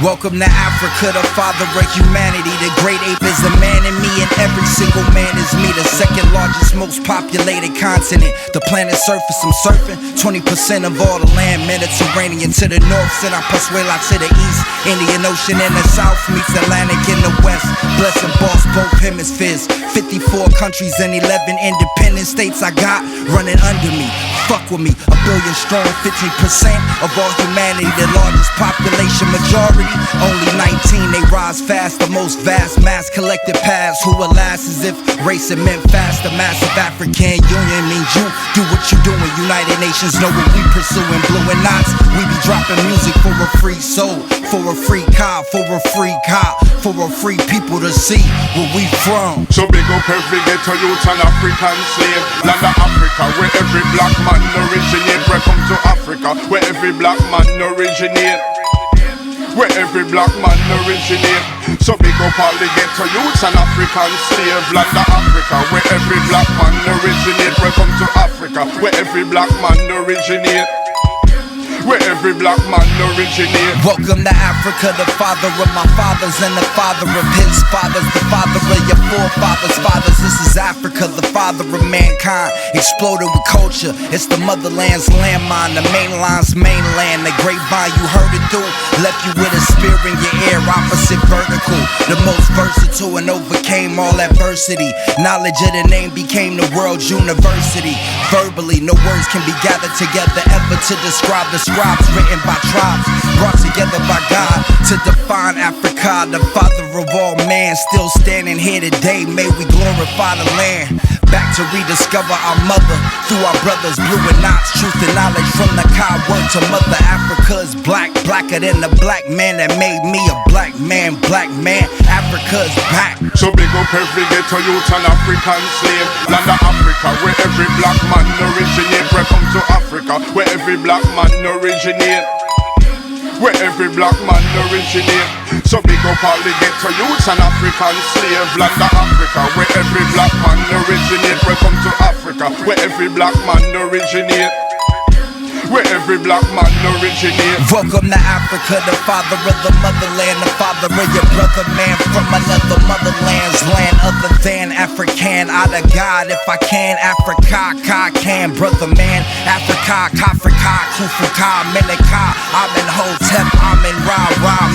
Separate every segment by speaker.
Speaker 1: Welcome to Afrika, the father of humanity. The great ape is the man in me, and every single man is me. The second largest, most populated continent. The planet's surface, I'm surfing 20% of all the land. Mediterranean to the north, Sinai Paswela to the east. Indian Ocean in the south meets Atlantic in the west. Bless and boss both hemispheres. 54 countries and 11 independent states I got running under me. Fuck with me, a billion strong, 15% of all humanity. The largest population majority, only 19. They rise fast, the most vast mass collected past. Who will last as if racing meant fast. The massive African Union means you do what you doing. United Nations know what we pursuing. Blu Nottz, we be dropping music for a free soul, for a free car, for a free cop, for a free people to see where we from.
Speaker 2: So big up every ghetto youth and African slave. Land of Africa, where every black man originate. Welcome to Africa, where every black man originate. Where every black man originate. So big up all the ghetto youths and African slave. Land of Africa, where every black man originate. Welcome to Africa, where every black man originate. Where every black man originate.
Speaker 1: Welcome to Afrika, the father of my fathers and the father of his fathers, the father of your forefathers' fathers. This is Afrika, the father of mankind, exploded with culture. It's the motherland's landmine, the mainline's mainland. The grapevine you heard it through left you with a spear in your ear, opposite vertical. The most versatile and overcame all adversity. Knowledge of the name became the world's university. Verbally, no words can be gathered together ever to describe the scribes written by tribes, brought together by God to define Afrika, the father of all man. Still standing here today, may we glorify the land. Back to rediscover our mother through our brothers, Blu Nottz. Truth and knowledge from the Ka word to mother. Afrika is black, blacker than the black man that made me a black man. Black man, Afrika is back.
Speaker 2: So big up every ghetto youth and African slave. Land of Africa, where every black man originate. Welcome to Africa, where every black man originate. Where every black man originate. So big up all the ghetto youths and African slave. Land of Africa, where every black man originate. Welcome to Africa, where every black man originate. Where every black man originate.
Speaker 1: Welcome to Afrika, the father of the motherland, the father of your brother man from another motherland's land other than African. Out of God, if I can, Afrika, Ka can, brother man. Afrika, Kafrika, Kufuka, Menaka. I'm in Hotep, I'm in Ra,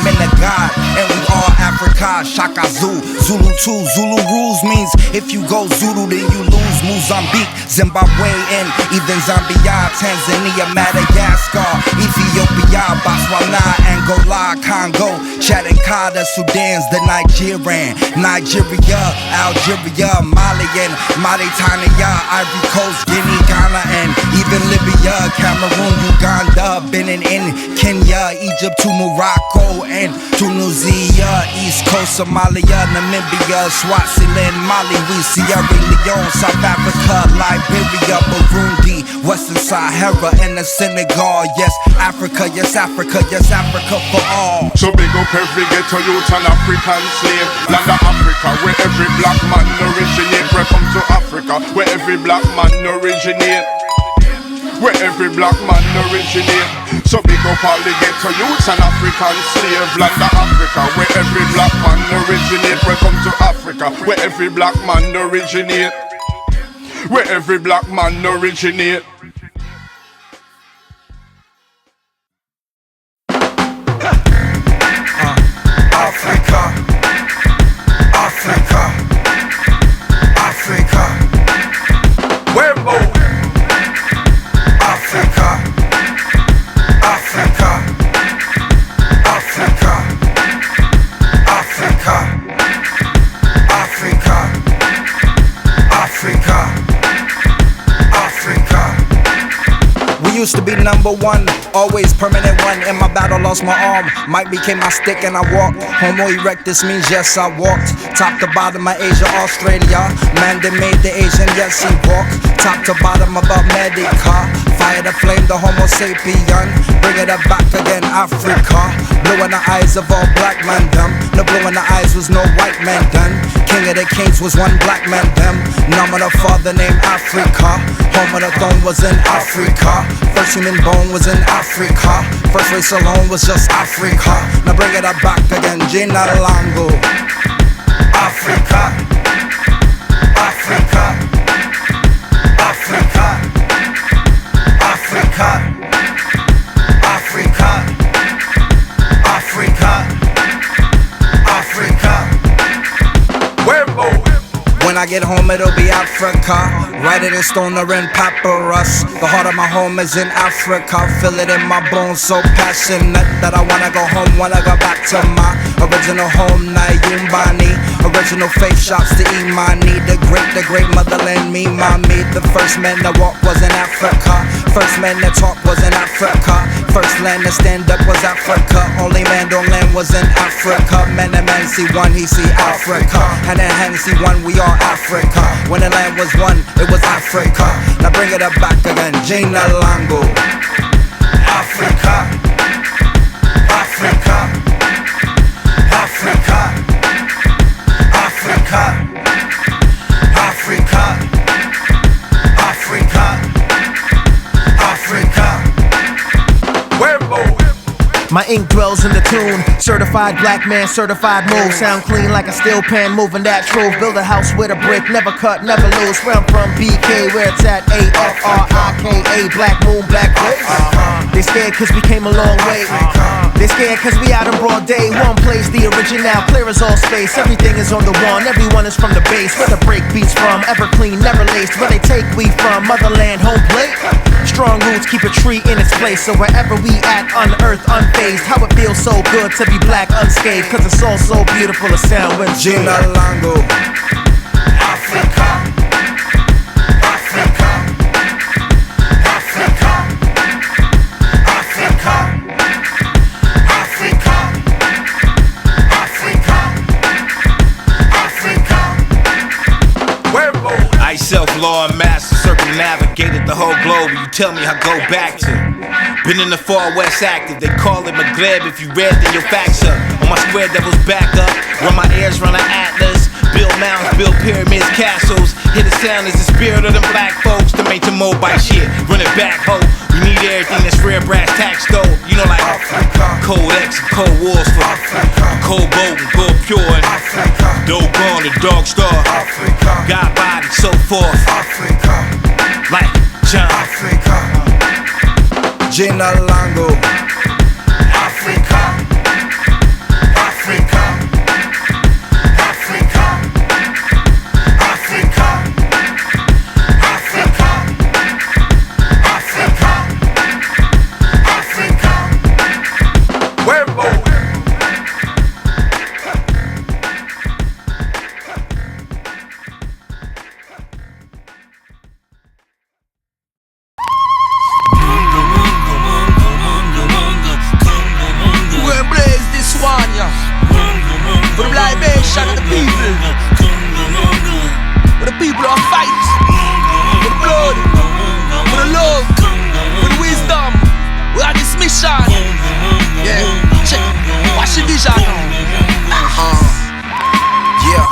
Speaker 1: Menagad, and we all Afrika. Shaka Zulu, Zulu 2, Zulu rules means if you go Zulu then you lose. Mozambique, Zimbabwe, and even Zambia, Tanzania, Madagascar, Ethiopia, Botswana, Angola, Congo, Chad and Kada, Sudan's the Nigerian, Nigeria, Algeria, Mali and Mauritania, Ivory Coast, Guinea, Ghana, and even Libya, Cameroon, Uganda, Benin, in Kenya, Egypt to Morocco and Tunisia, East Coast, Somalia, Namibia, Swaziland, Mali, Sierra Leone, South Africa, Liberia, Burundi, Western Sahara, and the Senegal. Yes, Afrika, yes, Afrika, yes, Afrika for all.
Speaker 2: So big up every ghetto youth and African slave. Land of Africa, where every black man originate. Welcome to Africa, where every black man originate. Where every black man originate. So big up all the ghetto youths and African slave. Land of Africa, where every black man originate. Welcome to Africa, where every black man originate. Where every black man originate.
Speaker 1: Afrika, Afrika, Afrika, Wembo, Afrika, Afrika, Afrika, Afrika, Afrika, Afrika, Afrika. We used to be number one, always permanent one. In my battle, lost my arm. Mike became my stick and I walked. Homo erectus means yes, I walked. Top to bottom of Asia, Australia. Man that made the Asian, yes, he walked. Top to bottom about Medica. Fire the flame, the homo sapien. Bring it up back again, Africa. Blue in the eyes of all black man them. No blue in the eyes was no white man done. King of the kings was one black man them. Name of the father named Afrika. Home of the throne was in Africa. First human bone was in Africa. First race alone was just Africa. Now bring it up back again, Jina Langu. Africa, Africa, Africa, Africa, Africa, Africa, Africa. When I get home it'll be Africa. Write it in stone or in papyrus. The heart of my home is in Africa. Feel it in my bones, so passionate that I wanna go home, wanna go back to my original home, Ayun. Original faith shops to Imani. The great motherland, me, mommy. The first man that walked was in Africa. First man that talked was in Africa. First land to stand up was Africa. Only man on land was in Africa. Man to man see one, he see Africa. Hand in hand see one, we are Africa. When the land was one, it was Africa. Now bring it up back again, Jina Langu. Africa, Africa, Africa, Africa, Africa, Africa, Africa.
Speaker 3: My ink dwells in the tune. Certified black man, certified move. Sound clean like a steel pen, moving that truth. Build a house with a brick, never cut, never lose. Where I'm from, BK, where it's at, AFRIKA. Black moon, black place. They scared cause we came a long way. They scared cause we out in broad day. One place, the original, clear as all space. Everything is on the one, everyone is from the base. Where the break beats from, ever clean, never laced. Where they take we from, motherland, home plate. Strong roots keep a tree in its place. So wherever we at, unearthed, unfazed. How it feels so good to be black unscathed. Cause it's all so beautiful to sound when
Speaker 1: Jina Langu. Africa, Africa, Africa, Africa, Africa, Africa, Africa.
Speaker 4: I self-law and master circumnavigated the whole globe. You tell me I go back to. Been in the far west active, they call it Maghreb. If you read, then your facts up. On my square devils back up, run my ears, run an atlas. Build mountains, build pyramids, castles. Hear the sound is the spirit of them black folks to make the mobile shit. Run it back, ho. We need everything that's rare brass tax though. You know, like Cold X and Cold Wars for Cold Boat and Gold Pure and Dope Gone, the Dog Star, God Body, so forth. Like John.
Speaker 1: Jina Langu. Africa, Africa, Africa, Africa, Africa, Africa, Africa. Wherebo.
Speaker 5: For the libation of the people. For the people who fight. For the blood. For the love. For the wisdom. We are this mission. Yeah, check. Watch the vision.
Speaker 1: Yeah,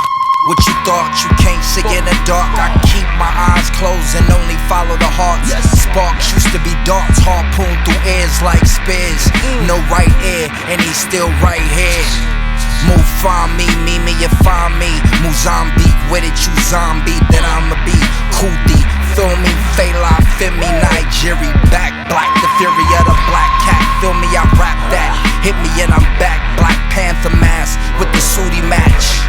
Speaker 1: what you thought you can't see in the dark. I keep my eyes closed and only follow the heart. Sparks used to be darts, harpoon through ears like spears. No right ear, and he's still right here. Move find me, you find me. Mozambique with it, you zombie. Then I'ma be Kuti. Feel me, Fela, feel me, Nigeria. Back, black, the fury of the black cat. Feel me, I rap that. Hit me and I'm back. Black Panther mask with the Sudi match.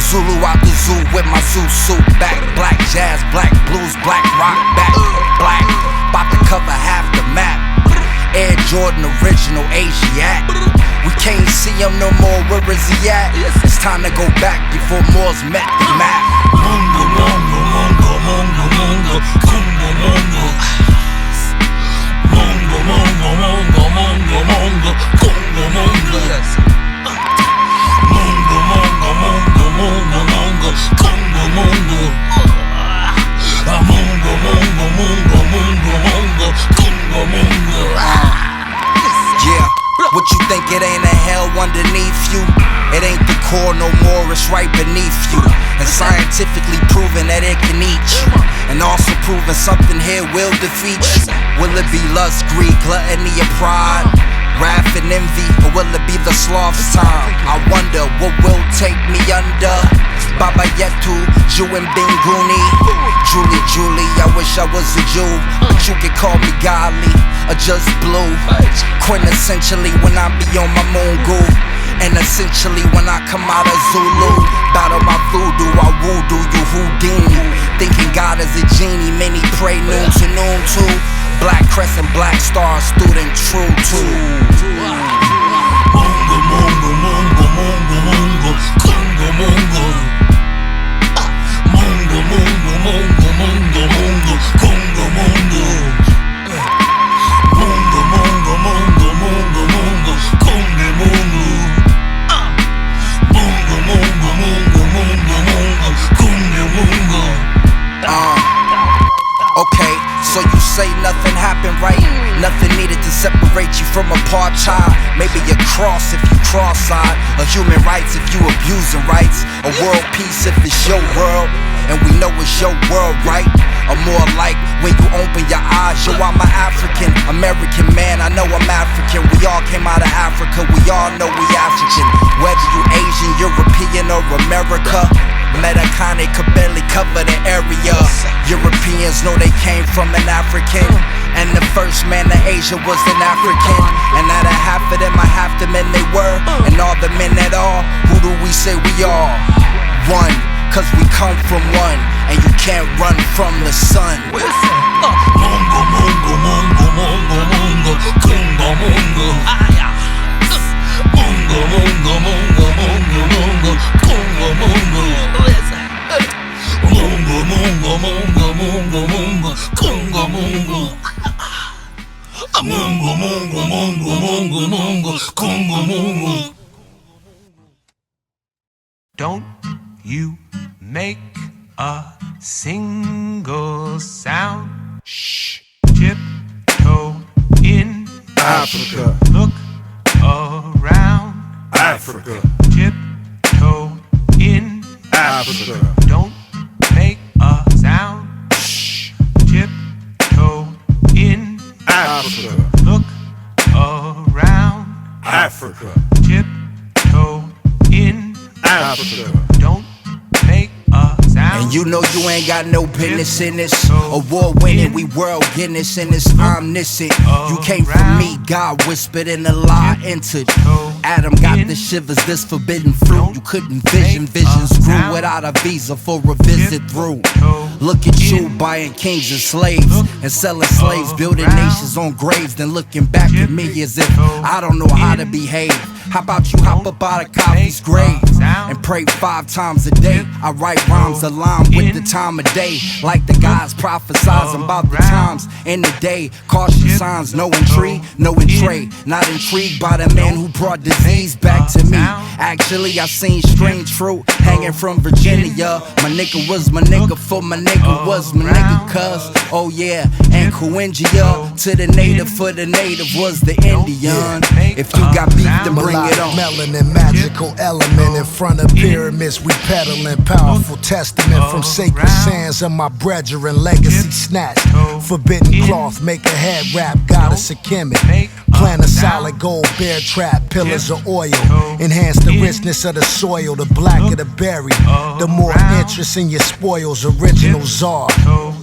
Speaker 1: Zulu out the zoo with my zoo suit. Back, black jazz, black blues, black rock. Back, black, about to cover half the map. Air Jordan original Asiat. We can't see him no more, where is he at? It's time to go back before Moore's met the map.
Speaker 5: Mungu, Mungu, Mungu, Mungu, Mungu, Kungu, Mungu. Mungu, Mungu, Mungu, Mungu, Mungu, Kungu, Mungu. Mungu, Mungu, Mungu, Mungu, Mungu, Kungu, Mungu. Mungu, Mungu, Mungu, Mungu, Mungu, Kungu.
Speaker 1: It ain't a hell underneath you. It ain't the core no more, it's right beneath you. And scientifically proven that it can eat you. And also proven something here will defeat you. Will it be lust, greed, gluttony, or pride? Wrath and envy, or will it be the sloth's time? I wonder what will take me under. Baba Yetu, Jew and Binguni. Julie, I wish I was a Jew, but you can call me godly or just blue. Quintessentially when I be on my Mungu, and essentially when I come out of Zulu. Battle my voodoo, I voodoo you Houdini. Thinking God is a genie, many pray noon to noon too. Black crescent, black star, student true too.
Speaker 5: Mungu, Mungu, Mungu, Mungu, Mungu, Kongo, Mungu. Mungu, Mungu, Mungu, Mungu, Mungu, Kongo, Mungu. Mungu, Mungu, Mungu, Mungu, Mungu, Kongo, Mungu. Mungu, Mungu, Mungu, Mungu, Mungu, Kongo, Mungu.
Speaker 1: Okay, so you say nothing happened, right? Nothing needed to separate you from apartheid. Maybe a cross if you cross-eyed, or human rights if you abusing rights, or world peace if it's your world, and we know it's your world, right? Or more like when you open your eyes, yo, I'm an African American man, I know I'm African. We all came out of Africa, we all know we African. Whether you Asian, European, or America, Medicane could barely cover the area. Europeans know they came from an African, and the first man to Asia was an African. And out of half of them, I half the men they were, and all the men at all, who do we say we are? One, cause we come from one, and you can't run from the sun.
Speaker 5: Mungu, Mungu, Mungu, Mungu, Mungu, Kongo, Mungu. Mungu, Mungu, Mungu, Mungu, Mungu, Kongo, Mungu. Mungu, Mungu, Mungu, Mungu, Mungu, Kongo, Mungu. Mungu, Mungu, Mungu, Mungu, Mungu, Kongo, Mungu.
Speaker 6: Don't you make a single sound. Shh. Tiptoe in
Speaker 2: Africa.
Speaker 6: Look around.
Speaker 2: Africa.
Speaker 6: Tiptoe in
Speaker 2: Africa.
Speaker 6: Don't make a sound. Shh. Tiptoe in
Speaker 2: Africa.
Speaker 6: Look around.
Speaker 2: Africa.
Speaker 6: Tiptoe in
Speaker 2: Africa.
Speaker 6: Don't make a sound.
Speaker 1: And you know you ain't got no business in this. Award winning, we world Guinness in this. Omniscient. You came from me, God whispered and the lie entered. Adam got the shivers, this forbidden fruit. You couldn't vision, visions grew without a visa for a visit through. Look at you buying kings and slaves and selling slaves, building nations on graves, then looking back at me as if I don't know how to behave. How about you hop up out of coffee's grave and pray 5 times a day? I write rhymes aligned with the time of day, like the guys prophesizing about the times in the day. Caution signs, no intrigue, no intrigue. Not intrigued by the man who brought disease back to me. Actually, I seen strange fruit hanging from Virginia. My nigga was my nigga, for my nigga was my nigga, cuz. Oh yeah, and Kuingia to the native, for the native was the Indian. If you got beef, then bring it on.
Speaker 7: Melanin, magical element in front of pyramids, we peddling powerful testament from sacred sands of my brethren, legacy snatched. Forbidden cloth, make a head wrap, goddess of Kemet. Plant a solid gold bear trap, pillars of oil. Enhance the richness of the soil, the blacker the berry. The more interest in your spoils, original czar.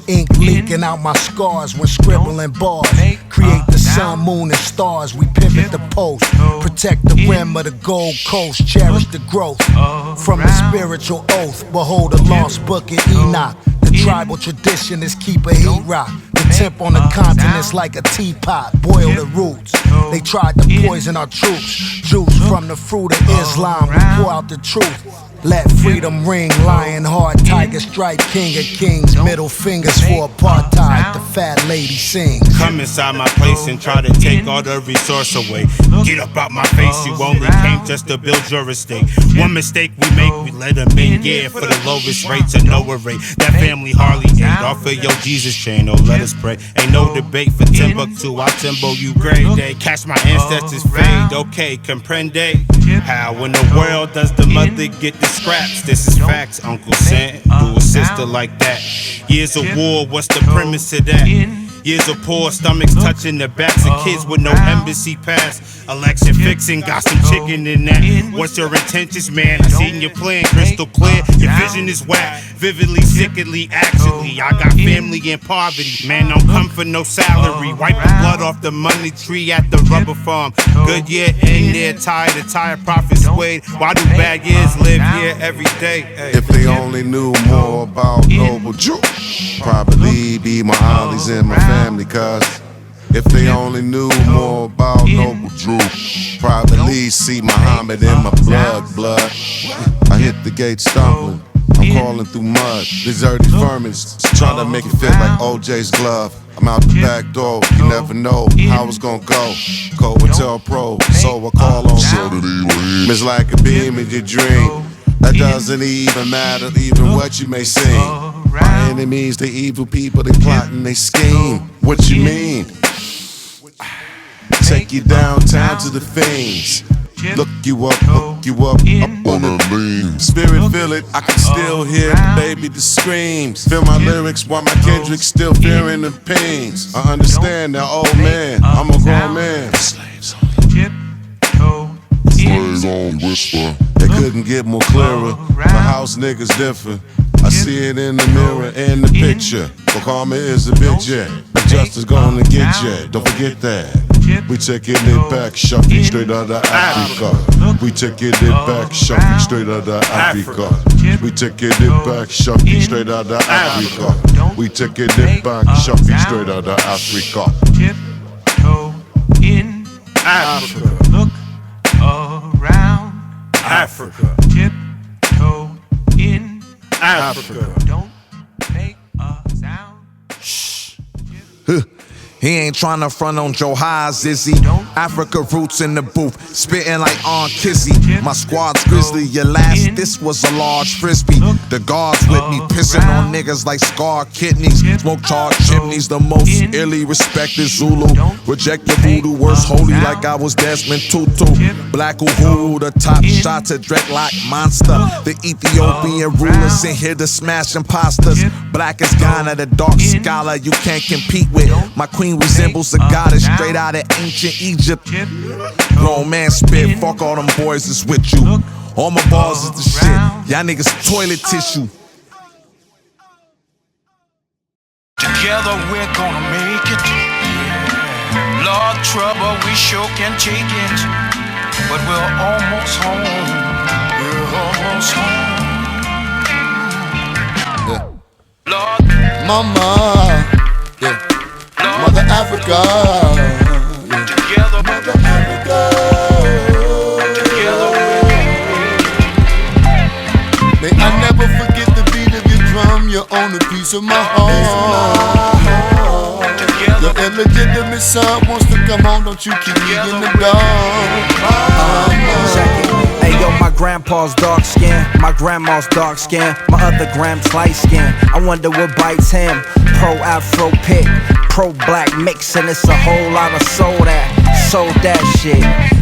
Speaker 7: Ink leaking out my scars when scribbling bars. Create the sun, moon, and stars, we pivot the post. Protect the rim of the Gold Coast, cherish the growth. From the spiritual oath, behold the lost book of Enoch. The tribal tradition is keep a heat rock. The temp on the continent's like a teapot, boil the roots. They tried to poison our troops. Juice from the fruit of Islam, we pour out the truth. Let freedom ring, lion heart, tiger stripe, king of kings. Middle fingers for apartheid, the fat lady sings.
Speaker 8: Come inside my place and try to take all the resource away. Get up out my face, you only came just to build your estate. One mistake we make, we let them in, yeah, for the lowest rate to no rate. That family hardly ate off of your Jesus chain, oh let us pray. Ain't no debate for Timbuktu, I Timbo you grade day. Catch my ancestors fade, okay, comprende. How in the world does the mother get the scraps? This is facts, Uncle Sam, do a sister like that. Years of war, what's the premise of that? Years of poor stomachs touching the backs of kids with no embassy pass. Election fixing, got some chicken in that. What's your intentions, man? I seen your plan crystal clear. Your vision is whack, vividly, sickly, actually. I got family in poverty, man, don't come for no salary. Wipe the blood off the money tree at the rubber farm. Good year in there, tired profits swayed. Why do bad years live here every day? Hey.
Speaker 9: If they only knew more about Noble Jew, probably be my ollies and my family, cuz if they only knew more about Noble Drew, probably see Muhammad in my blood. I hit the gate stumbling, I'm crawling through mud. These dirty vermins trying to make it fit like OJ's glove. I'm out the back door, you never know how it's gonna go. Coatel Pro, so I call on Saturday. It's like a beam in your dream. That doesn't even matter, even what you may sing. My enemies, they evil people, they plot and they scheme. What you mean? Take you downtown to the fiends. Look you up on the lean. Spirit feel it, I can still hear the baby the screams. Feel my lyrics while my Kendrick still fearing the pains. I understand that old man, I'm a grown man. Slaves on whisper. They couldn't get more clearer. My house niggas different. I see it in the mirror, in the picture. But karma is a bitch, yeah. The justice gonna get ya, don't forget that. We taking it back, Shafiq straight out of Afrika. We taking it back, Shafiq straight out of Afrika. We taking it back, Shafiq straight out of Afrika. We taking it back, Shafiq straight out of Afrika.
Speaker 6: In Africa, look around
Speaker 8: Africa.
Speaker 6: Tiptoe in
Speaker 8: Africa.
Speaker 6: Don't make a sound.
Speaker 10: He ain't tryna front on Johaz, is he? Africa roots in the booth, spitting like on Kizzy. My squad's grizzly, your last, this was a large frisbee. The guards with me, pissing on niggas like scarred kidneys. Smoke charred chimneys, the most illy respected Zulu. Reject your voodoo, worse holy like I was Desmond Tutu. Black Uhuru, the top shot to dreadlock monster. The Ethiopian rulers in here to smash imposters. Black as Ghana, the dark scholar you can't compete with. My queen resembles a goddess straight out of ancient Egypt. Grown man spit, fuck all them boys is with you. All my balls is the shit, y'all niggas toilet tissue.
Speaker 6: Together we're gonna make it. Lord trouble, we sure can take it. But we're almost home. We're almost home.
Speaker 11: Yeah.
Speaker 6: Lord,
Speaker 11: Mama, yeah. Mother Africa, yeah.
Speaker 6: Together,
Speaker 11: Mother Africa,
Speaker 6: together
Speaker 11: may I never forget the beat of your drum. You own a piece of my heart. Your illegitimate son wants to come home. Don't you keep me in the dark.
Speaker 3: Hey yo, my grandpa's dark skin, my grandma's dark skin, my other grand's light skin. I wonder what bites him. Pro Afro pick, pro black mix, and it's a whole lot of soul that shit.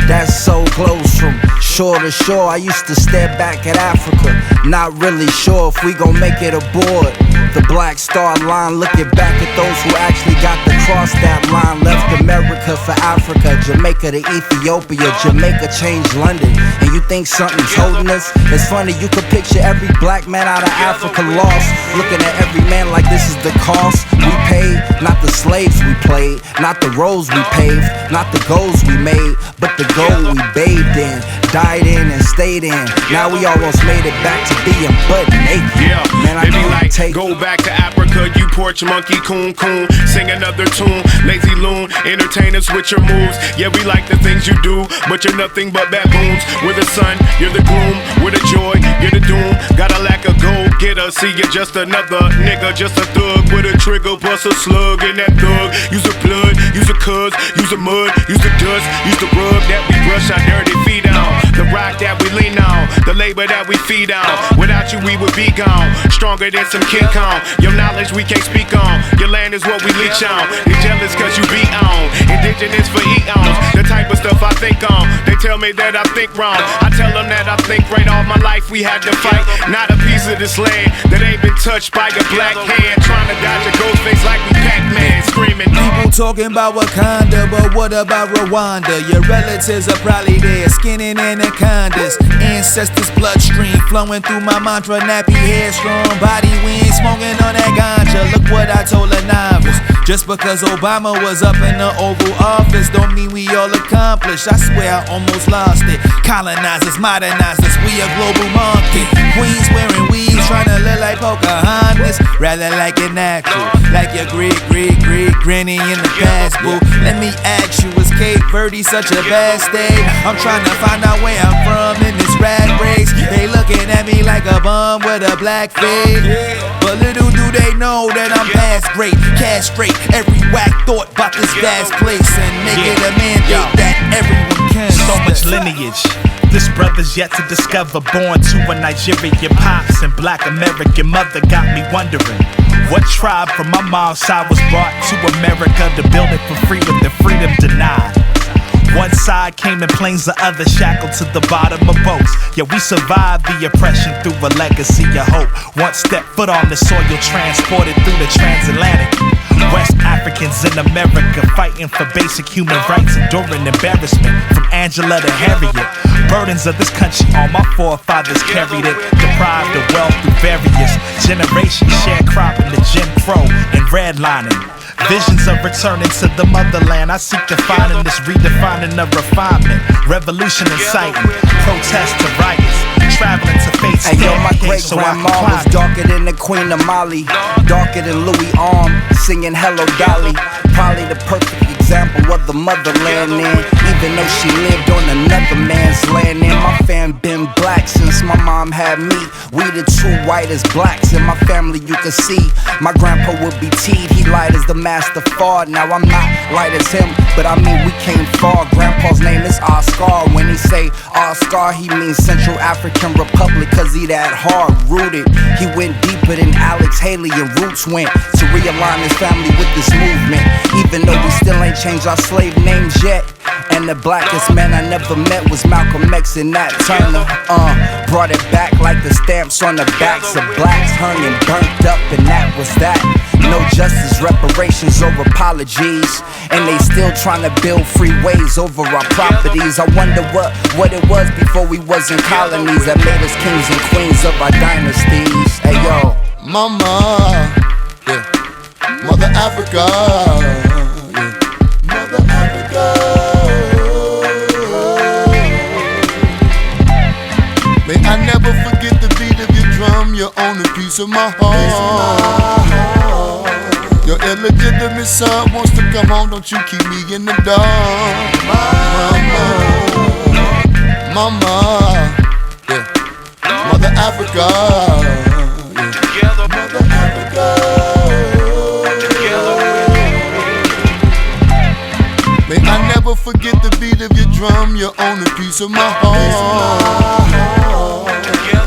Speaker 3: That's so close from shore to shore. I used to stare back at Africa, not really sure if we gon' make it aboard the Black Star Line. Looking back at those who actually got to cross that line. Left America for Africa, Jamaica to Ethiopia, Jamaica changed London. And you think something's holding us? It's funny, you could picture every black man out of Africa lost, looking at every man like this is the cost we paid. Not the slaves we played, not the roads we paved, not the goals we made, but the gold we bathed in.
Speaker 1: died in and stayed in. Now we almost made it back to being butt naked.
Speaker 12: Yeah,
Speaker 1: man,
Speaker 12: they be like, go back to Africa, you porch monkey, coon, sing another tune, lazy loon, entertain us with your moves. Yeah, we like the things you do, but you're nothing but baboons. We're the sun, you're the gloom, we're the joy, you're the doom. Got a lack of gold getter, see you're just another nigga, just a thug with a trigger, bust a slug in that thug. Use the blood, use the cuz, use the mud, use the dust, use the rug that we brush our dirty feet on, the rock that we lean on, the labor that we feed on. Without you we would be gone, stronger than some King Kong. Your knowledge we can't speak on, your land is what we leech on. They jealous cause you be on, indigenous for eons. The type of stuff I think on, they tell me that I think wrong. I tell them that I think right. All my life we had to fight, not a piece of this land that ain't been touched by a black hand. Trying to dodge a ghost face like we Pac-Man, screaming.
Speaker 13: People talking about Wakanda, but what about Rwanda? Your relatives are probably there, skinning anacondas. Ancestors' bloodstream flowing through my mantra. Nappy hair, strong body, we ain't smoking on that ganja. Look what I told a novice. Just because Obama was up in the Oval Office don't mean we all accomplished. I swear I almost lost it. Colonizers, modernizers, we a global market. Queens wearing weaves, trying to look like Pocahontas. Rather like it natural, like your great granny in the past, boo. Let me ask you, is Cape Verde such a bad state? I'm trying to find out where I'm from in this rat race. They looking at me like a bum with a black face. But little do they know that I'm past great. Castrate every whack thought about this vast place and make it a mandate that everyone can.
Speaker 14: So much lineage this brother's yet to discover. Born to a Nigerian pops and black American mother, got me wondering what tribe from my mom's side was brought to America to build it for free with the freedom denied. One side came in planes, the other shackled to the bottom of boats. Yeah, we survived the oppression through a legacy of hope. Once stepped foot on the soil, transported through the transatlantic. West Africans in America fighting for basic human rights, enduring embarrassment from Angela to Harriet. Burdens of this country, all my forefathers carried it. Deprived of wealth through various generations, sharecropping the Jim Crow and redlining. Visions of returning to the motherland, I seek defining this, redefining of refinement. Revolution inciting, protest to riots, traveling to fate's
Speaker 1: hey, yo, my great-grandma was darker than the Queen of Mali, darker than Louis Arm, singing Hello Dolly. Probably the perfect example of the motherland in, even though she lived on another man's land. And my fam been black since my mom had me. We the two whitest blacks in my family, you can see. My grandpa would be teed, he light as the master fard. Now I'm not light as him, but I mean we came far. Grandpa's name is Oscar. When he say Oscar, he means Central African Republic, cause he that hard rooted. He went deeper than Alex Haley and Roots went to realign his family with this movement. Even though we still ain't changed our slave names yet. And the blackest man I never met was Malcolm X and Nat Turner. Brought it back like the stamps on the backs of blacks, hung and burnt up, and that was that. No justice, reparations, or apologies. And they still trying to build freeways over our properties. I wonder what it was before we wasn't colonies that made us kings and queens of our dynasties. Hey yo,
Speaker 11: Mama, yeah. Mother Africa, yeah. Mother Africa. May I never forget the beat of your drum. You own a piece of my heart. Your illegitimate son wants to come home. Don't you keep me in the dark, Mama, yeah. Mother Africa, yeah. Mother Africa. May I never forget the beat of your drum. You own a piece of my heart.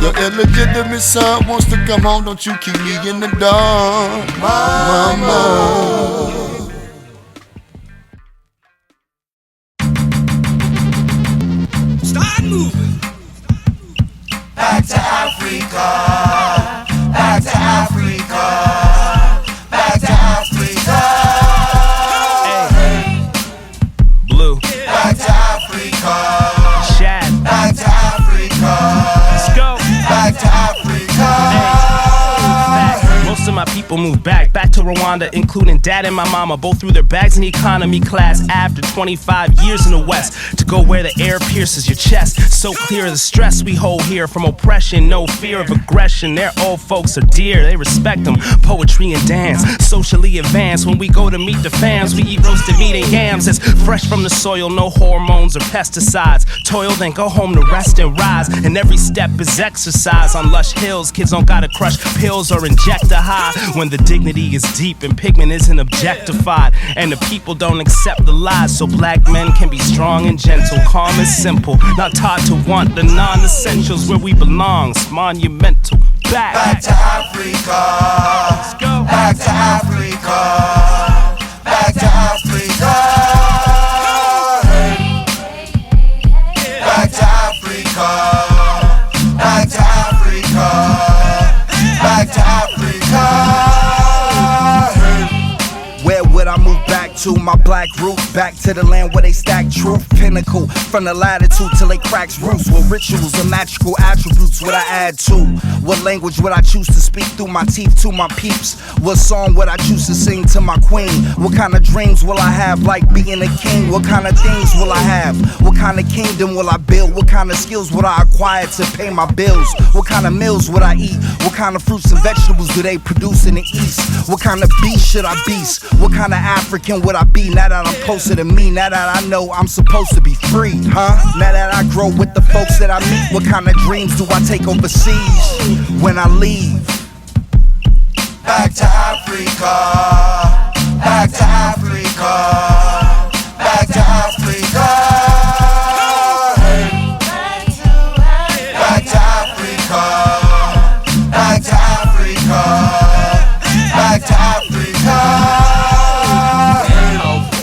Speaker 11: Your illegitimate son wants to come home. Don't you keep me in the dark, Mama.
Speaker 5: Start moving.
Speaker 15: Back to Africa. Back to Africa. Back to Africa.
Speaker 14: Hey. Blue.
Speaker 15: Back to Africa.
Speaker 14: Shad.
Speaker 15: Back to Africa.
Speaker 14: Let's go.
Speaker 15: Back to Africa.
Speaker 14: Hey. Most of my people
Speaker 16: people move back to Rwanda, including dad and my mama. Both threw their bags in economy class after 25 years in the West to go where the air pierces your chest. So clear the stress we hold here from oppression, no fear of aggression. Their old folks are dear, they respect them. Poetry and dance, socially advanced. When we go to meet the fams, we eat roasted meat and yams. It's fresh from the soil, no hormones or pesticides. Toil, then go home to rest and rise. And every step is exercise on lush hills. Kids don't gotta crush pills or inject a high. When the dignity is deep and pigment isn't objectified, and the people don't accept the lies. So black men can be strong and gentle, calm and simple, not taught to want the non-essentials. Where we belong, it's monumental. Back
Speaker 15: to Africa.
Speaker 16: Let's go.
Speaker 15: Back to Africa. Back to Africa. Back to Africa. Back to Africa. Back to Africa.
Speaker 1: Where would I move back to? My black roots, back to the land where they stack truth. Pinnacle from the latitude till they cracks roots. What rituals and magical attributes would I add to? What language would I choose to speak through my teeth to my peeps? What song would I choose to sing to my queen? What kind of dreams will I have like being a king? What kind of things will I have? What kind of kingdom will I build? What kind of skills would I acquire to pay my bills? What kind of meals would I eat? What kind of fruits and vegetables do they produce in the east? What kind of beast should I beast? What kind of African would I be now that I'm closer to me? Now that I know I'm supposed to be free, huh? Now that I grow with the folks that I meet, what kind of dreams do I take overseas when I leave?
Speaker 15: Back to Africa. Back to Africa. Back to Africa. Back to Africa. Back to Africa. Back to Africa.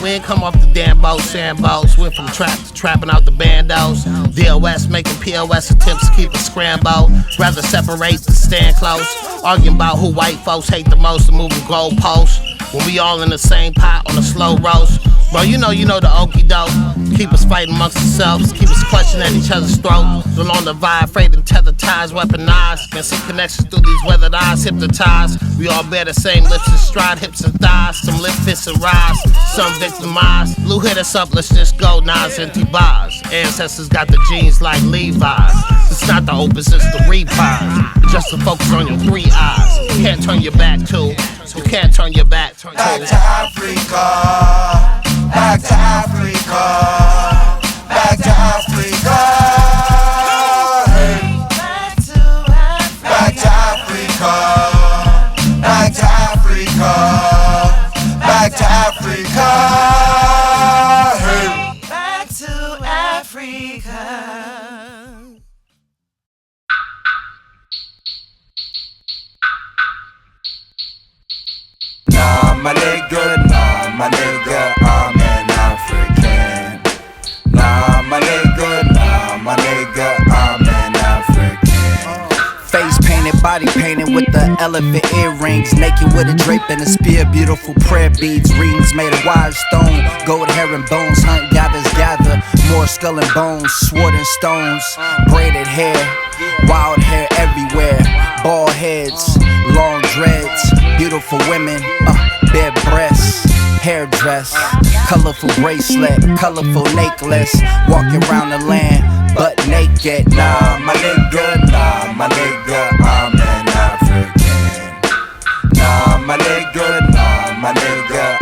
Speaker 17: We ain't come off the damn boat, sand boats. Went from trap to trapping out the bandos. DOS making POS attempts to keep it scrambled. Rather separate than stand close. Arguing about who white folks hate the most and moving goalposts. When we all in the same pot on a slow roast. Bro, you know the okie doke. Keep us fighting amongst ourselves. Keep us clutching at each other's throats. No longer afraid and tether ties, weaponized. Can see connections through these weathered eyes, hypnotized. We all bear the same lips and stride, hips and thighs. Some lift fists and rise, some victimized. Blue hit us up, let's just go. Nas empty bars. Ancestors got the genes like Levi's. It's not the opus, it's the reprise. Just to focus on your three eyes. You can't turn your back to. You can't turn your back to.
Speaker 15: Back to Africa. Back to Africa. Back to Africa. Back to Africa. Back to Africa. Back to Africa. Back to Africa. Nah, my nigga, I'm an African. Nah, my nigga, I'm an African.
Speaker 1: Face painted, body painted with the elephant earrings. Naked with a drape and a spear, beautiful prayer beads. Rings made of wide stone, gold hair and bones. Hunt gather, more skull and bones. Sword and stones, braided hair, wild hair everywhere. Bald heads, long dreads, beautiful women, bare breasts, hairdress, colorful bracelet, colorful necklace. Walking around the land, butt naked. Nah, my nigga, I'm an African. Nah, my nigga,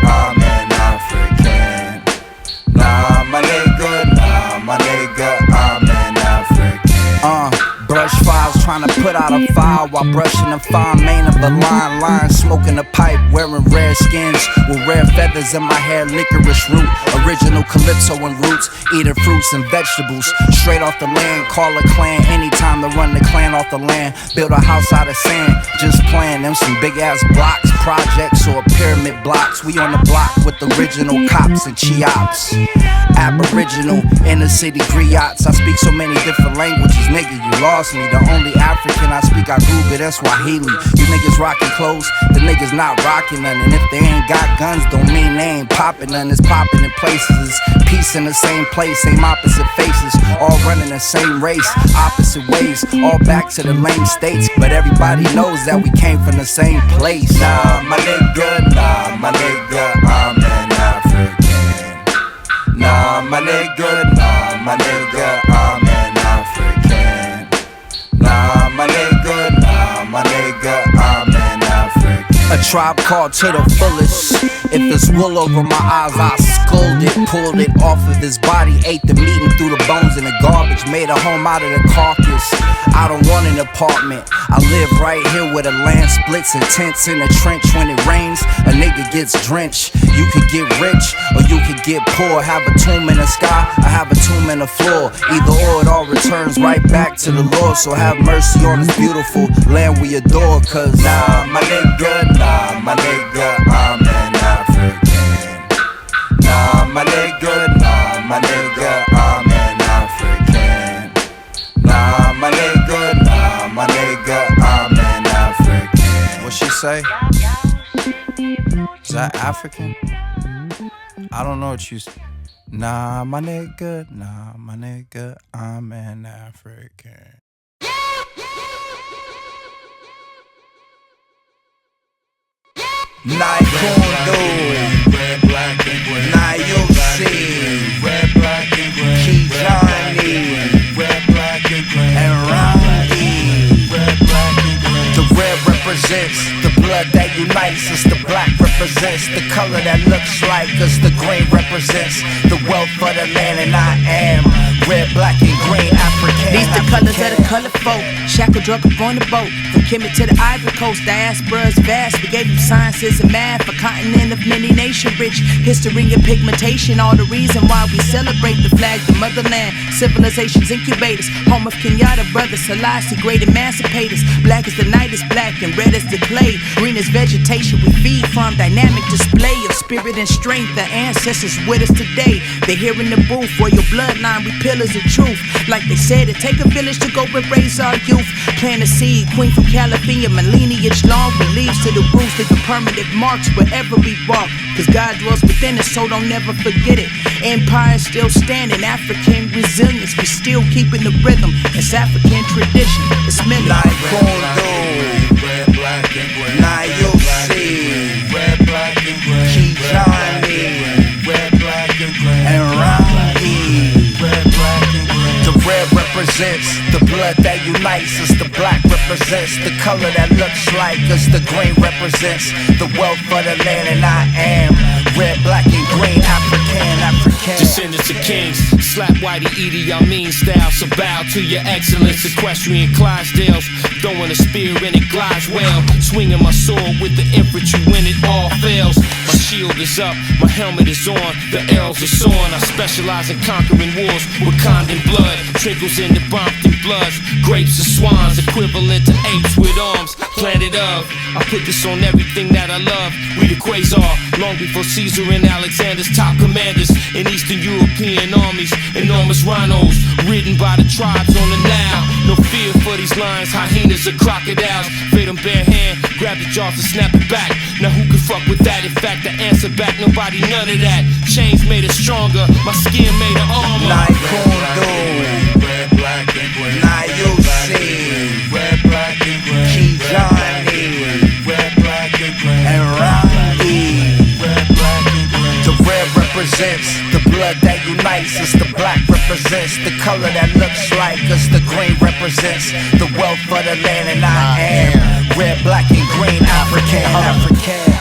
Speaker 1: I'm an African. Nah, my nigga, I'm an African. Brush files, trying to put out a file while brushing the fine mane of the line, smoking a pipe, wearing rare skins with rare feathers in my hair, licorice root, original calypso and roots, eating fruits and vegetables, straight off the land, call a clan, anytime to run the clan off the land, build a house out of sand, just playing them some big ass blocks, projects or pyramid blocks, we on the block with original cops and chiops, aboriginal, inner city griots, I speak so many different languages, Nigga, you lost me. The only African I speak, I grew, but that's Swahili. You niggas rockin' clothes, the niggas not rockin' none. And if they ain't got guns, don't mean they ain't poppin' none. It's poppin' in places, it's peace in the same place, same opposite faces, all running the same race, opposite ways, all back to the lame states. But everybody knows that we came from the same place.
Speaker 15: Nah, my nigga, I'm an African. Nah, my nigga, I'm an African. Nah, my nigga, I'm an African.
Speaker 1: A tribe called to the fullest. If there's wool over my eyes, I scold it, pulled it off of his body, ate the meat and threw the bones in the garbage, made a home out of the carcass. I don't want an apartment, I live right here where the land splits and tents in the trench. When it rains, a nigga gets drenched. You could get rich or you could get poor. Have a tomb in the sky, I have a tomb in the floor. Either or, it all returns right back to the Lord. So have mercy on this beautiful land we adore. Cause
Speaker 15: nah, my nigga, I'm an African. Nah, my nigga, I'm an African. Nah, my nigga, I'm an African.
Speaker 1: What she say? Is that African? I don't know what you say. Nah, my nigga, I'm an African.
Speaker 15: Naikundo, red, black, and gray.
Speaker 1: Nayusi,
Speaker 15: red, black, and gray.
Speaker 1: Kijani,
Speaker 15: red, black, and gray.
Speaker 1: And Rangi,
Speaker 15: red, black, and gray.
Speaker 1: The red represents the blood that unites us. The black represents the color that looks like us. The green represents the wealth of the land. And I am red, black, and green African.
Speaker 18: These the colors of the color folk. Shackled drunk up on the boat. From Camille to the Ivory Coast, diaspora's vast. We gave them sciences and math. A continent of many nation rich history and pigmentation. All the reason why we celebrate the flag, the motherland. Civilization's incubators. Home of Kenyatta brothers, Selassie, great emancipators. Black as the night is black and red as the clay. Green as vegetation we feed from. Dynamic display of spirit and strength. The ancestors with us today. They here in the booth. Royal bloodline, we pillars of truth. Like they said, it take a village to go and raise our youth. Plant a seed, queen from California, my lineage long. We leaves to the roots, leave permanent marks wherever we walk. Cause God dwells within us, so don't never forget it. Empire still standing, African resilience. We still keeping the rhythm, it's African tradition. It's many.
Speaker 1: Naikundo,
Speaker 15: red, black, and gray.
Speaker 1: Nayusi,
Speaker 15: red, black, and gray.
Speaker 1: Kijani,
Speaker 15: red, black, and gray.
Speaker 1: And Rangi.
Speaker 15: Red, black, and gray.
Speaker 1: The red represents the blood that unites us. The black represents the color that looks like us. The green represents the wealth of the land. And I am red, black, and green African.
Speaker 19: Descendants of kings, slap whitey Edie Amin style. So bow to your excellence, equestrian Clydesdales. Throwing a spear and it glides well. Swinging my sword with the infantry when it all fails. My shield is up, my helmet is on, the arrows are soaring. I specialize in conquering wars with Condon blood. Trickles in the Brompton bloods, grapes of swans, equivalent to apes with arms. Planet of, I put this on everything that I love. We the Quasar, long before Caesar and Alexander's top commanders. In Eastern European armies, enormous rhinos, ridden by the tribes on the Nile. No fear for these lions, hyenas or crocodiles. Fade them bare hand, grab the jaws and snap it back. Now who can fuck with that? In fact, the answer back, nobody, none of that. Chains made us stronger, my skin made of armor.
Speaker 1: Naikundo,
Speaker 15: red, black, and gray.
Speaker 1: Nayusi,
Speaker 15: red, black, and gray.
Speaker 1: Kijani,
Speaker 15: red, black, and gray.
Speaker 1: And Rangi.
Speaker 15: Red, black, and gray.
Speaker 1: The red represents the blood that unites us. The black represents the color that looks like us. The green represents the wealth of the land. And I am red, black, and green African.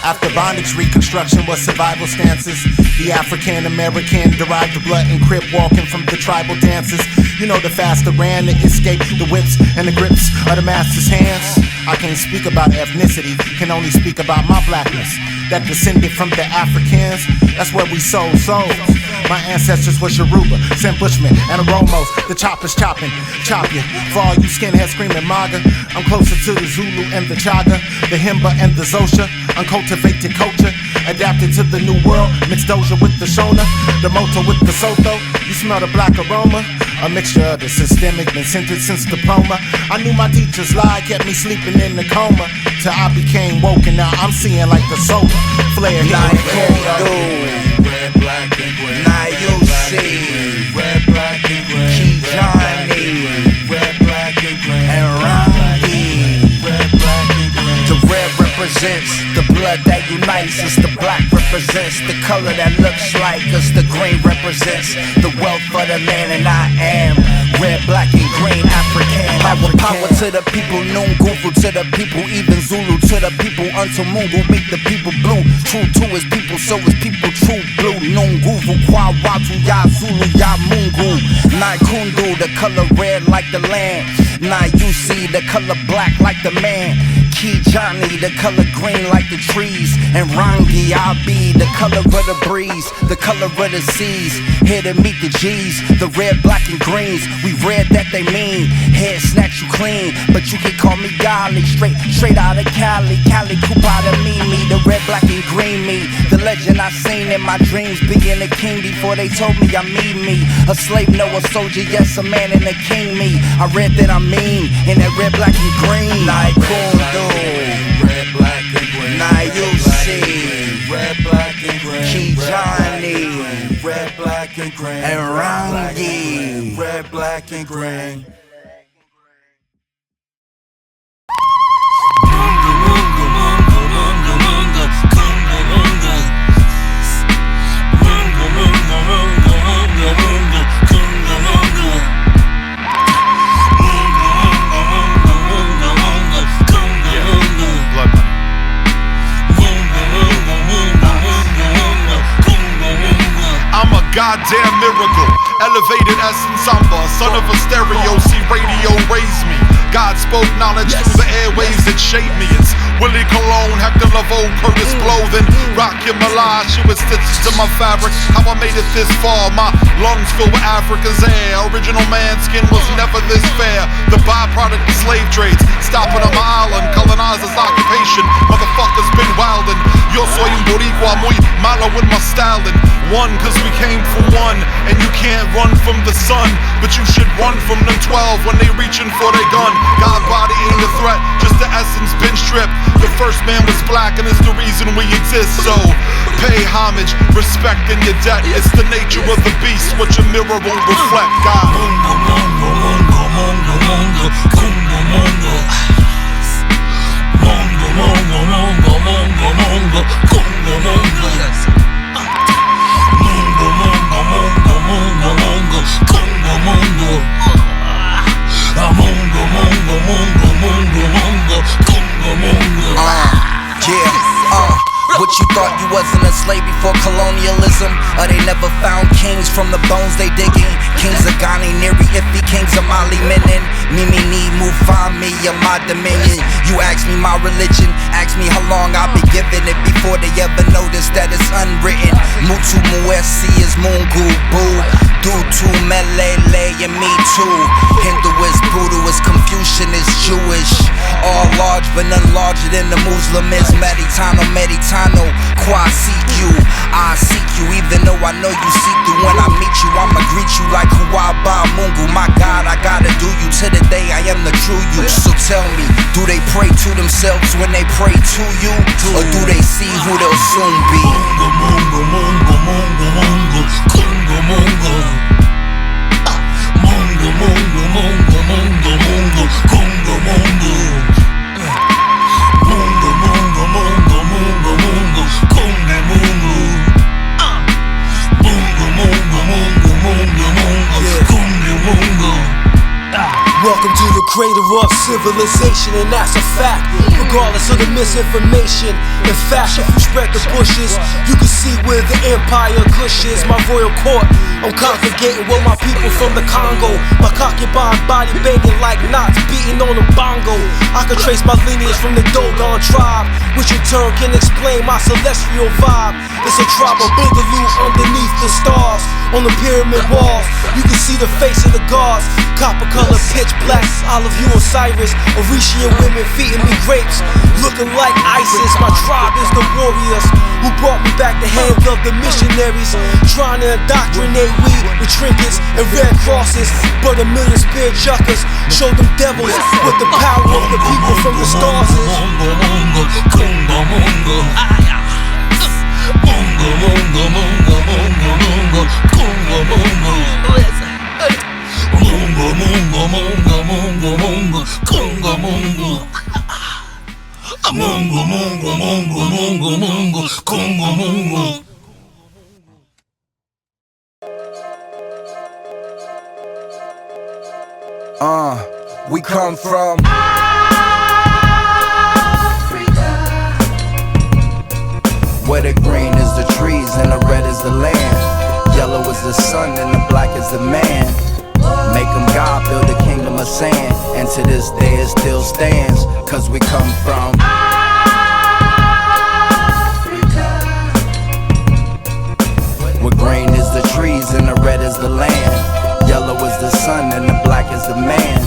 Speaker 20: After bondage, reconstruction was survival stances. The African American derived the blood and crip walking from the tribal dances. You know, the faster ran to escape the whips and the grips of the master's hands. I can't speak about ethnicity, can only speak about my blackness. That descended from the Africans, that's where we sold souls. My ancestors were Yoruba, Sam Bushmen, and Oromos. The choppers chopping, chop you. For all you skinheads screaming MAGA, I'm closer to the Zulu and the Chaga, the Himba and the Zosha. uncultivated culture, adapted to the new world, mixed doja with the shona, the moto with the soto. You smell the black aroma, a mixture of the systemic, been scented since diploma. I knew my teachers lied, kept me sleeping in the coma, till I became woke and now I'm seeing like the soul flare here.
Speaker 1: Red, black, and gray. Now you see red, black, and gray. Johnny, red, black, and gray. And Rangi, red, black, and gray. The red represents the blood that unites us. The black represents the color that looks like us. The green represents the wealth of the land, and I am red, black, and green African. Power to the people, Mungu to the people, even Zulu to the people. Until Mungu make the people blue. True to his people, so his people true blue. Nunguvu kwa watu ya Zulu ya Mungu. Naikundu, the color red like the land. Now you see the color black like the man. Johnny, the color green like the trees. And Rangi, I'll be the color of the breeze, the color of the seas. Here to meet the G's, the red, black, and greens. We red that they mean, head snatch you clean. But you can call me Golly, straight out of Cali. Cali, Kupa to me, the red, black, and green me. The legend I seen in my dreams, being a king before they told me I mean me. A slave, no, a soldier, yes, a man and a king me. I read that I mean, in that red, black, and green. Like red, black, and green. Now you see red, black, and green. Johnny, red, black, and green. And Rangi, red, black, and green.
Speaker 21: Goddamn miracle, elevated essence, I'm the son of a stereo, see radio raised me. God spoke knowledge through the airwaves that shaped me. It's Willie Cologne, Hector Lavoe, Curtis Blow, then rock your melange, with stitches to my fabric. How I made it this far, my lungs filled with Africa's air. Original man skin was never this fair. The byproduct of slave trades, stopping on my island, colonizers' occupation. Motherfuckers been wildin'. Yo soy un boricua, muy malo with my styling. One, cause we came for one, and you can't run from the sun, but you should run from them 12 when they reaching for their gun. God body ain't a threat, just the essence been stripped. The first man was black and it's the reason we exist. So pay homage, respect in your debt. It's the nature of the beast, what your mirror won't reflect. God. Mungu, Mungu, Mungu, Mungu, Mungu, Mungu, Mungu. Mungu, Mungu, Mungu, Mungu, Mungu, Mungu, Mungu. Mungu, Mungu, Mungu, Mungu, Mungu, Mungu, Mungu. Mungu, Mungu, Mungu, Mungu, Mungu, Mungu, Mungu.
Speaker 1: What you thought you wasn't a slave before colonialism? Or they never found kings from the bones they digging? Kings of Ghani, Neri, Iffy, kings of Mali, Minin. Mimi, Ni, Mufami, of my dominion. You ask me my religion, ask me how long I'll be giving it before they ever notice that it's unwritten. Mutu Muesi is Mungu, Boo. Dutu, Melele, and me too. Hindu is Buddhist, Confucian is Jewish. All large but none larger than the Muslim is Meditano, Meditano, Qua seek you. I seek you even though I know you see through. When I meet you, I'ma greet you like Huaba Mungu. My God, I gotta do you to the day I am the true you. So tell me, do they pray to themselves when they pray to you? Or do they see who they'll soon be?
Speaker 21: Mungu, Mungu, Mungu, Mungu, Mungu, Mungu, Mungu. Mungu, Mungu, Mungu, Mungu, Mungu, Mungu, Mungu. Mungu, Mungu, Mungu, Mungu, Mungu, Mungu, Mungu. Mungu, Mungu, Mungu, Mungu, Mungu, Mungu, Mungu.
Speaker 22: Welcome to the crater of civilization, and that's a fact. Regardless of the misinformation, in fact, if you spread the bushes, you can see where the empire Kush is. My royal court, I'm congregating with my people from the Congo. My concubine body banging like knots, beating on a bongo. I can trace my lineage from the Dogon tribe, which in turn can explain my celestial vibe. It's a tribal boogaloo underneath the stars. On the pyramid walls, you can see the face of the gods. Copper color, pitch black, olive hue Osiris. Orishia women feeding me grapes, looking like ISIS. My tribe is the warriors who brought me back the hands of the missionaries, trying to indoctrinate we with trinkets and red crosses. But a million spear chuckers show them devils what the power of the people from the stars is.
Speaker 19: Mungu, Mungu, Mungu, Mungu, Mungu, Mungu, Mungu, Mungu, Mungu. Mungu, Mungu, Mungu, Mungu, Mungu, Mungu, Mungu. Mungu, Mungu, Mungu, Mungu, Mungu, Mungu, Mungu.
Speaker 1: We come from where the green is the trees and the red is the land. Yellow is the sun and the black is the man. Make them God, build a kingdom of sand. And to this day it still stands, cause we come from where green is the trees and the red is the land. Yellow is the sun and the black is the man.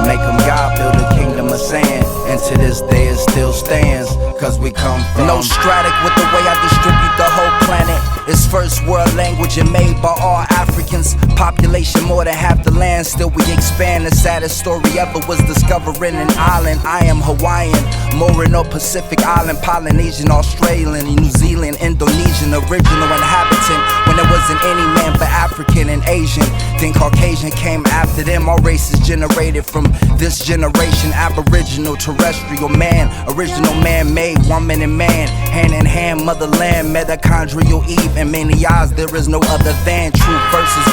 Speaker 1: Make them God, build a kingdom of sand. And to this day it still stands, cause we come from no stratic with the way I distribute the whole planet. It's first world language and made by all Africans. Population more than half the land, still we expand. The saddest story ever was discovering an island. I am Hawaiian, Morin or Pacific Island, Polynesian, Australian, New Zealand, Indonesian, original inhabitant. When there wasn't any man but African and Asian, then Caucasian came after them. All races generated from this generation. Aboriginal, terrestrial man, original man-made, woman and man, hand in hand, motherland, mitochondrial Eve. In many eyes there is no other than true verses,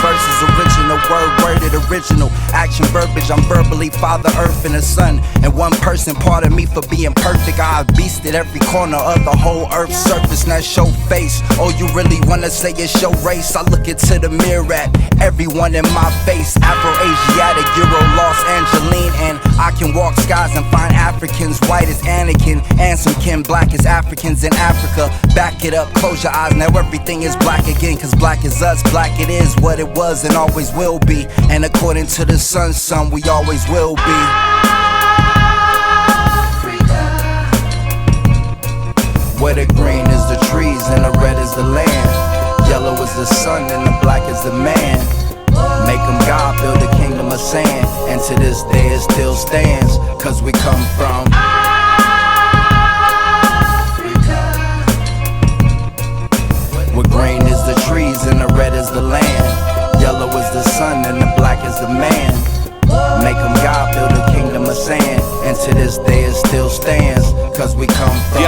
Speaker 1: original, worded, original action, verbiage. I'm verbally Father Earth and the Sun, and one person part of me for being perfect. I've beasted every corner of the whole Earth's surface. Now show face, oh you really wanna say it's your race? I look into the mirror at everyone in my face. Afro-Asiatic, Euro, Los Angeline, and I can walk skies and find Africans white as Anakin, and some kin black as Africans in Africa. Back it up, close your eyes, now everything is black again, cause black is us, black it is what it was and always will be. And according to the sun, son, we always will be. Where the green is the trees and the red is the land. Yellow is the sun and the black is the man. Make them God, build a kingdom of sand. And to this day it still stands, cause we come from where green is the trees and the red is the land. Yellow is the sun and the black is the man. Make them God, build a kingdom of sand. And to this day it still stands, cause we come from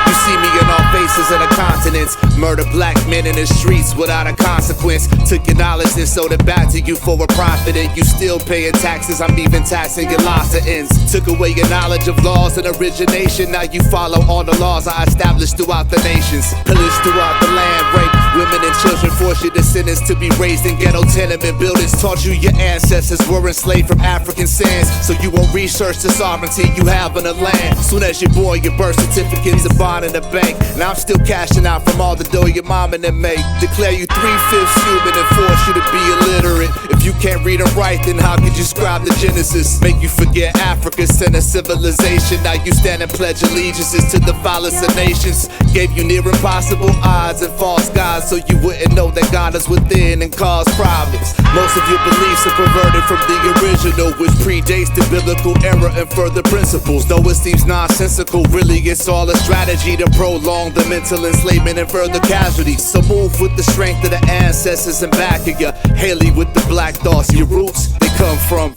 Speaker 2: You see me in all faces of the continents. Murder black men in the streets without a consequence. Took your knowledge and sold it back to you for a profit, and you still paying taxes. I'm even taxing your loss of ends. Took away your knowledge of laws and origination. Now you follow all the laws I established throughout the nations. Pillage throughout the land, rape women and children, force your descendants to be raised in ghetto tenement buildings. Taught you your ancestors were enslaved from African sands, so you won't research the sovereignty you have on the land. Soon as you're born, your birth certificate's a bond in the bank. Now I'm still cashing out from all the dough your mom and them make. Declare you 3/5 human and force you to be illiterate. If you can't read and write, then how could you scribe the Genesis? Make you forget Africa's center civilization. Now you stand and pledge allegiances to the foulest of nations. Gave you near impossible odds and false gods, so you wouldn't know that God is within and cause problems. Most of your beliefs are perverted from the original, which predates the biblical era and further principles. Though it seems nonsensical, really it's all a strategy to prolong the mental enslavement and further casualties. So move with the strength of the ancestors and back of you. Haley with the black thoughts, your roots, they come from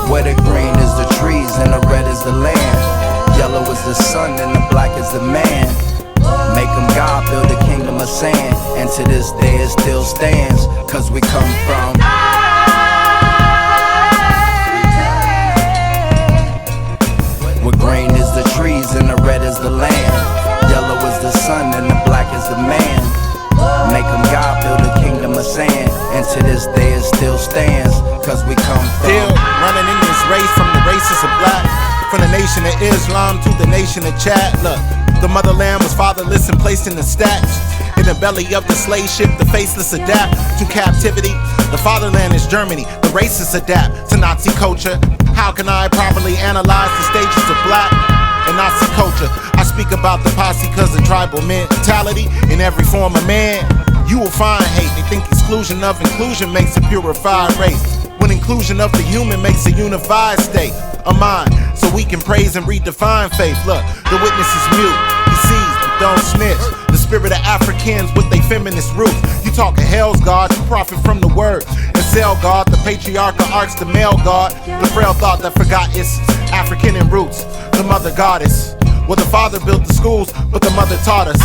Speaker 1: where the green is the trees and the red is the land. Yellow is the sun and the black is the man. Make them God, build a kingdom of sand. And to this day it still stands, cause we come from where green is the trees and the red is the land. Yellow is the sun and the black is the man. Make them God, build a kingdom of sand. And to this day it still stands, cause we come from
Speaker 20: running in this race from the races of black, from the nation nation of Islam to the nation of Chad. Look, the motherland was fatherless and placed in the stacks. In the belly of the slave ship, the faceless adapt to captivity. The fatherland is Germany, the racists adapt to Nazi culture. How can I properly analyze the stages of black and Nazi culture? I speak about the posse cause of tribal mentality in every form of man. You will find hate. They think exclusion of inclusion makes a purified race, when inclusion of the human makes a unified state of mind, so we can praise and redefine faith. Look, the witness is mute, he sees but don't snitch. The spirit of Africans with their feminist roots. You talk of hell's God, you profit from the word and sell God. The patriarchal arts, the male God, the frail thought that forgot its African in roots. The mother goddess, well the father built the schools, but the mother taught us.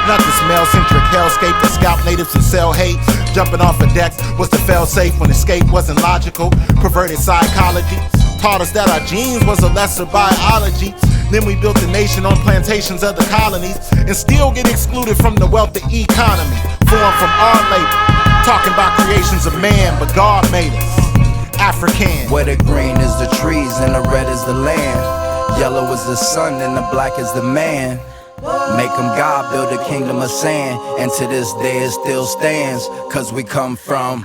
Speaker 20: Not this male-centric hellscape that scalp natives and sell hate. Jumping off of decks was the fail-safe when escape wasn't logical. Perverted psychology taught us that our genes was a lesser biology. Then we built the nation on plantations of the colonies and still get excluded from the wealthy economy formed from our labor. Talking about creations of man, but God made us African.
Speaker 1: Where the green is the trees and the red is the land, yellow is the sun and the black is the man. Make him God, build a kingdom of sand, and to this day it still stands, cause we come from